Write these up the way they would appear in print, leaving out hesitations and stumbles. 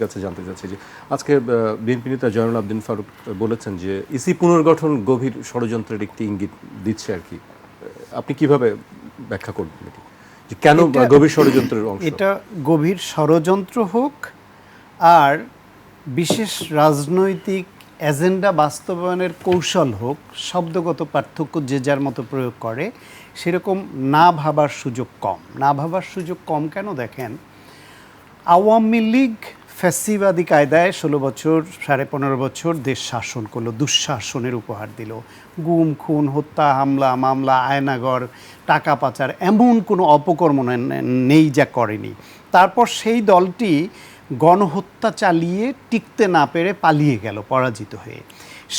কাছে জানতে চাচ্ছি যে আজকে বিএনপি নেতা জয়নুল আবদিন ফারুক বলেছেন যে ইসি পুনর্গঠন গভীর ষড়যন্ত্রের একটি ইঙ্গিত দিচ্ছে আর কি। আপনি কিভাবে ব্যাখ্যা করবেন এটি, যে কেন গভীর ষড়যন্ত্রের অংশ? এটা গভীর ষড়যন্ত্র হোক আর বিশেষ রাজনৈতিক এজেন্ডা বাস্তবায়নের কৌশল হোক, শব্দগত পার্থক্য যে যার মতো প্রয়োগ করে, সেরকম না ভাবার সুযোগ কম। না ভাবার সুযোগ কম কেন দেখেন, আওয়ামী লীগ ফ্যাসিবাদী কায়দায় 16 বছর 15.5 বছর দেশ শাসন করলো, দুঃশাসনের উপহার দিল। গুম খুন হত্যা হামলা মামলা আয়নাগর টাকা পাচার এমন কোনো অপকর্ম নেই যা করেনি। তারপর সেই দলটি গণহত্যা চালিয়ে টিকতে না পেরে পালিয়ে গেল পরাজিত হয়ে।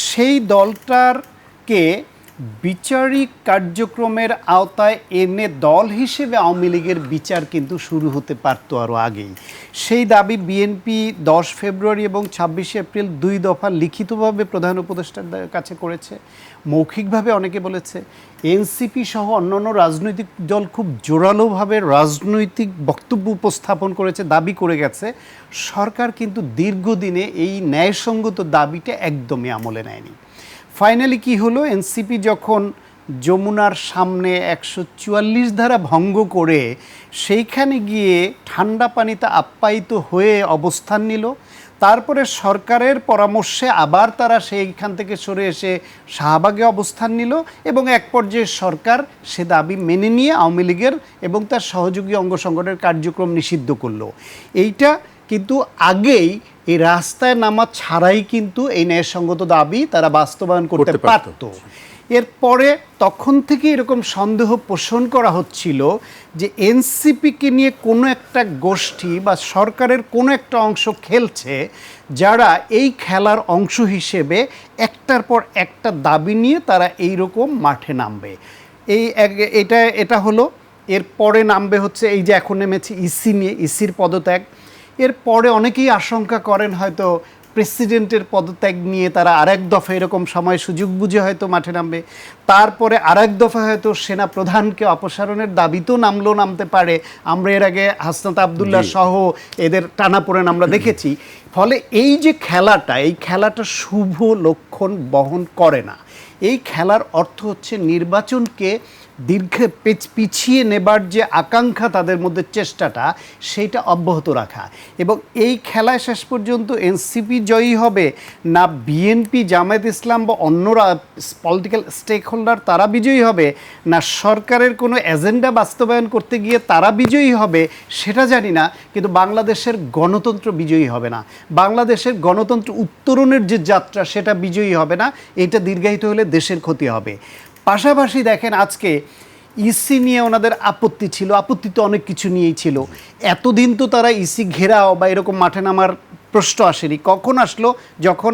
সেই দলটারকে বিচারিক কার্যক্রমের আওতায় এনে দল হিসেবে আওয়ামী লীগের বিচার কিন্তু শুরু হতে পারত আরও আগেই। সেই দাবি বিএনপি 10 ফেব্রুয়ারি এবং 26 এপ্রিল 2 দফা লিখিতভাবে প্রধান উপদেষ্টার কাছে করেছে, মৌখিকভাবে অনেকে বলেছে। এনসিপি সহ অন্যান্য রাজনৈতিক দল খুব জোরালোভাবে রাজনৈতিক বক্তব্য উপস্থাপন করেছে, দাবি করে গেছে। সরকার কিন্তু দীর্ঘদিনে এই ন্যায়সঙ্গত দাবিটা একদমই আমলে নেয়নি। ফাইনালি কি হলো, এনসিপি যখন যমুনার সামনে 144 ধারা ভঙ্গ করে সেইখানে গিয়ে ঠান্ডা পানিতে আপ্যায়িত হয়ে অবস্থান নিল, তারপরে সরকারের পরামর্শে আবার তারা সেইখান থেকে সরে এসে শাহবাগে অবস্থান নিল এবং এক পর্যায়ে সরকার সে দাবি মেনে নিয়ে আওয়ামী লীগের এবং তার সহযোগী অঙ্গ সংগঠনের কার্যক্রম নিষিদ্ধ করলো। এইটা কিন্তু আগেই এই রাস্তায় নামা ছাড়াই কিন্তু এই ন্যায়সঙ্গত দাবি তারা বাস্তবায়ন করতে পারত। এরপরে তখন থেকে এরকম সন্দেহ পোষণ করা হচ্ছিল যে এনসিপিকে নিয়ে কোনো একটা গোষ্ঠী বা সরকারের কোনো একটা অংশ খেলছে, যারা এই খেলার অংশ হিসেবে একটার পর একটা দাবি নিয়ে তারা এই রকম মাঠে নামবে। এটা হলো। এরপরে নামবে হচ্ছে এই যে এখন নেমেছে ইসি নিয়ে, ইসির পদত্যাগ। এরপরে অনেকেই আশঙ্কা করেন হয়তো প্রেসিডেন্টের পদত্যাগ নিয়ে তারা আরেক দফা এরকম সময় সুযোগ বুঝে হয়তো মাঠে নামবে। তারপরে আরেক দফা হয়তো সেনা প্রধানকে অপসারণের দাবিতেও নামতে পারে। আমরা এর আগে হাসনাত আবদুল্লাহ সহ এদের টানাপোড়েন আমরা দেখেছি। ফলে এই যে খেলাটা, এই খেলাটা শুভ লক্ষণ বহন করে না। এই খেলার অর্থ হচ্ছে নির্বাচনকে পিছিয়ে নেবার যে আকাঙ্ক্ষা তাদের মধ্যে চেষ্টাটা, সেইটা অব্যাহত রাখা। এবং এই খেলায় শেষ পর্যন্ত এনসিপি জয়ী হবে না বিএনপি জামায়াত ইসলাম বা অন্যরা পলিটিক্যাল স্টেক হোল্ডার তারা বিজয়ী হবে, না সরকারের কোনো এজেন্ডা বাস্তবায়ন করতে গিয়ে তারা বিজয়ী হবে, সেটা জানি না। কিন্তু বাংলাদেশের গণতন্ত্র বিজয়ী হবে না, বাংলাদেশের গণতন্ত্র উত্তরণের যে যাত্রা সেটা বিজয়ী হবে না। এটা দীর্ঘায়িত হলে দেশের ক্ষতি হবে। পাশাপাশি দেখেন আজকে ইসি নিয়ে ওনাদের আপত্তি ছিল, আপত্তি তো অনেক কিছু নিয়েই ছিল। এতদিন তো তারা ইসি ঘেরাও বা এরকম মাঠে নামার প্রশ্ন আসেনি। কখন আসলো? যখন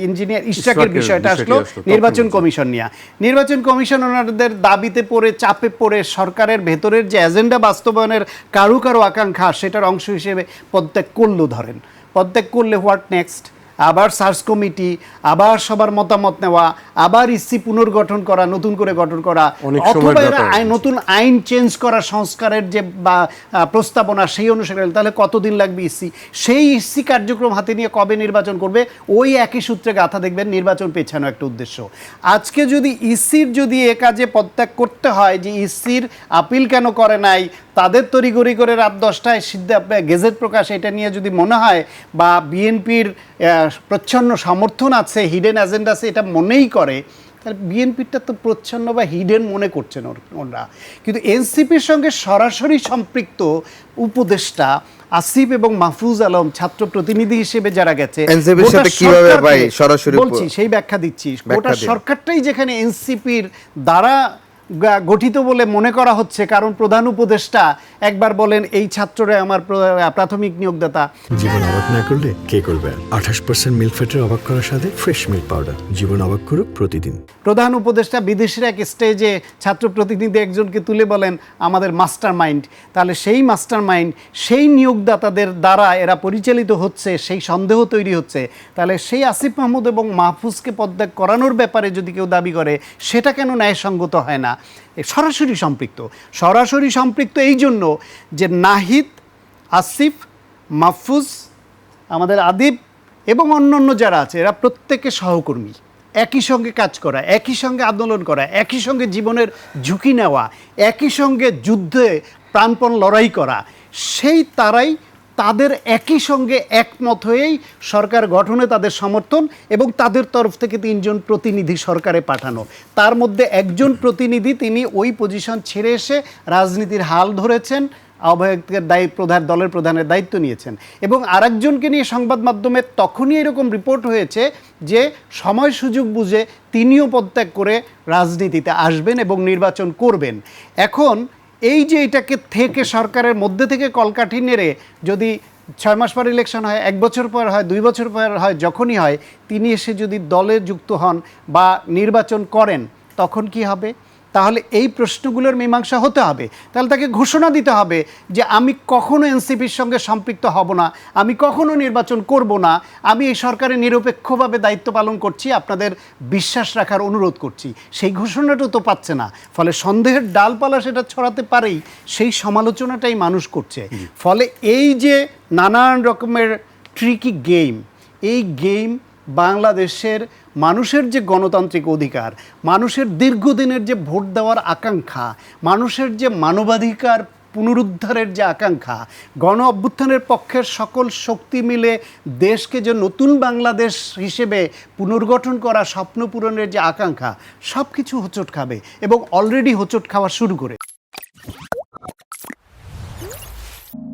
ইঞ্জিনিয়ার ইশরাকের বিষয়টা আসলো নির্বাচন কমিশন নিয়ে। নির্বাচন কমিশন ওনাদের দাবিতে পড়ে, চাপে পড়ে সরকারের ভেতরের যে এজেন্ডা বাস্তবায়নের কারো আকাঙ্ক্ষা, সেটার অংশ হিসেবে পদত্যাগ করলো। ধরেন পদত্যাগ করলে হোয়াট নেক্সট? আবার সার্চ কমিটি, আবার সবার মতামত নেওয়া, আবার ইসি পুনর্গঠন করা, নতুন করে গঠন করা, অথবা নতুন আইন চেঞ্জ করা, সংস্কারের যে প্রস্তাবনা সেই অনুসারে। তাহলে কতদিন লাগবে ইসি? সেই ইসি কার্যক্রম হাতে নিয়ে কবে নির্বাচন করবে? ওই একই সূত্রে গাথা দেখবেন নির্বাচন পেছানো একটা উদ্দেশ্য। আজকে যদি ইসির যদি এ কাজে পদত্যাগ করতে হয়, যে ইসির আপিল কেন করে নাই, তাদের তড়িঘড়ি করে রাত 10টায় গেজেট প্রকাশ, এটা নিয়ে যদি মনে হয় বা বিএনপির প্রচ্ছন্ন সমর্থন আছে, হিডেন এজেন্ডা আছে, এটা মনেই করে, তাহলে বিএনপিটা তো প্রচ্ছন্ন বা হিডেন মনে করছেন ওরা। কিন্তু এনসিপির সঙ্গে সরাসরি সম্পৃক্ত উপদেষ্টা আসিফ এবং মাহফুজ আলম ছাত্র প্রতিনিধি হিসেবে যারা গেছে, বলছি সেই ব্যাখ্যা দিচ্ছি। গোটা সরকারটাই যেখানে এনসিপির দ্বারা গঠিত বলে মনে করা হচ্ছে, কারণ প্রধান উপদেষ্টা একবার বলেন এই ছাত্ররা আমার প্রাথমিক নিয়োগদাতা। জীবন অবাক না করলে কে করবে? 28% মিল্ক ফ্যাটের অবাক করার সাথে ফ্রেশ মিল্ক পাউডার। জীবন অবাক করুক প্রতিদিন। প্রধান উপদেষ্টা বিদেশের এক স্টেজে ছাত্র প্রতিনিধি একজনকে তুলে বলেন আমাদের মাস্টার মাইন্ড। তাহলে সেই মাস্টার মাইন্ড, সেই নিয়োগদাতাদের দ্বারা এরা পরিচালিত হচ্ছে, সেই সন্দেহ তৈরি হচ্ছে। তাহলে সেই আসিফ মাহমুদ এবং মাহফুজকে পদত্যাগ করানোর ব্যাপারে যদি কেউ দাবি করে, সেটা কেন ন্যায়সঙ্গত হয় না? সরাসরি সম্পৃক্ত এই জন্য যে নাহিদ, আসিফ, মাহফুজ আমাদের আদিব এবং অন্যান্য যারা আছে এরা প্রত্যেকে সহকর্মী, একই সঙ্গে কাজ করা, একই সঙ্গে আন্দোলন করা, একই সঙ্গে জীবনের ঝুঁকি নেওয়া, একই সঙ্গে যুদ্ধে প্রাণপণ লড়াই করা, সেই তারাই তাদের একই সঙ্গে একমত হয়েই সরকার গঠনে তাদের সমর্থন এবং তাদের তরফ থেকে 3 জন প্রতিনিধি সরকারে পাঠানো। তার মধ্যে একজন প্রতিনিধি তিনি ওই পজিশন ছেড়ে এসে রাজনীতির হাল ধরেছেন, আহ্বায়কের দলের প্রধানের দায়িত্ব নিয়েছেন, এবং আরেকজনকে নিয়ে সংবাদ মাধ্যমে তখনই এরকম রিপোর্ট হয়েছে যে সময় সুযোগ বুঝে তিনিও পদত্যাগ করে রাজনীতিতে আসবেন এবং নির্বাচন করবেন। এখন এই যে এটাকে থেকে সরকারের মধ্যে থেকে কলকাঠি নেড়ে যদি 6 মাস পর ইলেকশন হয়, 1 বছর পর হয়, 2 বছর পর হয়, যখনই হয় তিনি এসে যদি দলে যুক্ত হন বা নির্বাচন করেন তখন কি হবে? তাহলে এই প্রশ্নগুলোর মীমাংসা হতে হবে। তাহলে তাকে ঘোষণা দিতে হবে যে আমি কখনো এনসিপির সঙ্গে সম্পৃক্ত হব না, আমি কখনো নির্বাচন করব না, আমি এই সরকারে নিরপেক্ষভাবে দায়িত্ব পালন করছি, আপনাদের বিশ্বাস রাখার অনুরোধ করছি। সেই ঘোষণাটা তো পাচ্ছে না, ফলে সন্দেহের ডালপালা সেটা ছড়াতে পারেই, সেই সমালোচনাটাই মানুষ করছে। ফলে এই যে নানান রকমের ট্রিকি গেম, এই গেম বাংলাদেশের মানুষের যে গণতান্ত্রিক অধিকার, মানুষের দীর্ঘদিনের যে ভোট দেওয়ার আকাঙ্ক্ষা, মানুষের যে মানবাধিকার পুনরুদ্ধারের যে আকাঙ্ক্ষা, গণ অভ্যুত্থানের পক্ষের সকল শক্তি মিলে দেশকে যে নতুন বাংলাদেশ হিসেবে পুনর্গঠন করা, স্বপ্ন পূরণের যে আকাঙ্ক্ষা, সব কিছু হোঁচট খাবে এবং অলরেডি হোঁচট খাওয়া শুরু করে।